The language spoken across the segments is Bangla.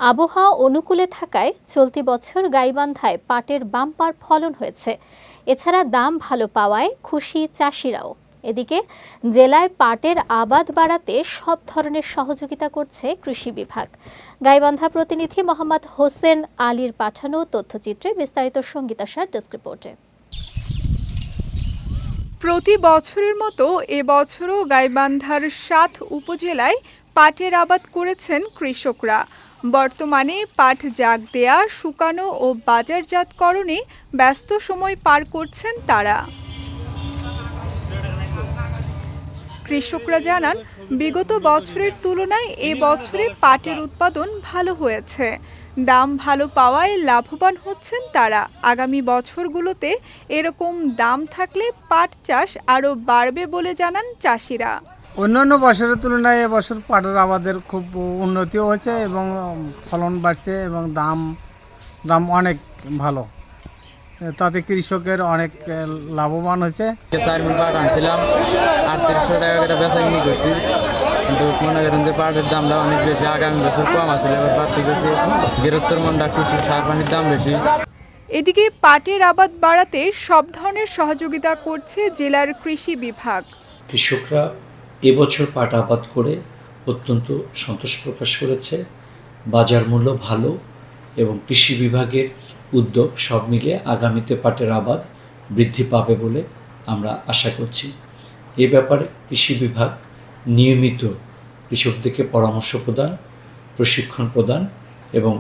আবহাওয়া অনুকূলে থাকায় চলতি বছর গাইবান্ধায় পাটের বাম্পার ফলন হয়েছে। এছাড়া দাম ভালো পাওয়ায় খুশি চাষিরাও। এদিকে জেলায় পাটের আবাদ বাড়াতে সব ধরনের সহযোগিতা করছে কৃষি বিভাগ। গাইবান্ধা প্রতিনিধি মোহাম্মদ হোসেন আলীর পাঠানো তথ্যচিত্রে বিস্তারিত সঙ্গীতাসার ডেস্ক রিপোর্টে। প্রতি বছরের মতো এবছরও গাইবান্ধার ৭ উপজেলায় পাটের আবাদ করেছেন কৃষকরা। বর্তমানে পাট জাগ দেয়া, শুকানো ও বাজারজাতকরণে ব্যস্ত সময় পার করছেন তারা। কৃষকরা জানান, বিগত বছরের তুলনায় এ বছরে পাটের উৎপাদন ভালো হয়েছে। দাম ভালো পাওয়ায় লাভবান হচ্ছেন তারা। আগামী বছরগুলোতে এরকম দাম থাকলে পাট চাষ আরও বাড়বে বলে জানান চাষিরা। অন্যান্য বছরের তুলনায় এবছর পাটের আবাদের খুব উন্নতিও হয়েছে এবং ফলন বাড়ছে এবং দাম অনেক ভালো। তাতে কৃষকের অনেক লাভবান হয়েছে। 4 মণ পাট আনছিলাম, 3800 টাকা করে বেচাকিনি করছি, কিন্তু মনে করেন যে পাটের দামটা অনেক বেশি। আগামী বছর কম আসলে এবার বাড়তে গেছে, গৃহস্থর মনটা খুশি, সার পানির দাম বেশি। এদিকে পাটের আবাদ বাড়াতে সব ধরনের সহযোগিতা করছে জেলার কৃষি বিভাগ। কৃষকরা এবছর পাট আবাদ করে অত্যন্ত সন্তোষ প্রকাশ করেছে। বাজার মূল্য ভালো এবং কৃষি বিভাগের উদ্যোগ সব মিলে আগামীতে পাটের আবাদ বৃদ্ধি পাবে বলে আমরা আশা করছি। এ ব্যাপারে কৃষি বিভাগ নিয়মিত কৃষকদেরকে পরামর্শ প্রদান, প্রশিক্ষণ প্রদান এবং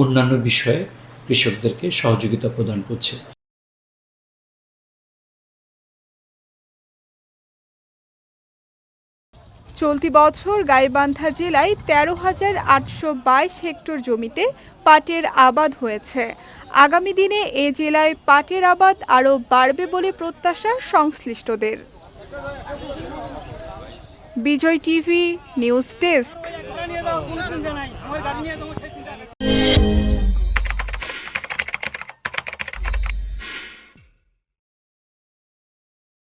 অন্যান্য বিষয়ে কৃষকদেরকে সহযোগিতা প্রদান করছে। চলতি বছর গাইবান্ধা জেলায় 13,822 হেক্টর জমিতে পাটের আবাদ হয়েছে। আগামী দিনে এ জেলায় পাটের আবাদ আরও বাড়বে বলে প্রত্যাশা সংশ্লিষ্টদের। বিজয় টিভি নিউজ ডেস্ক।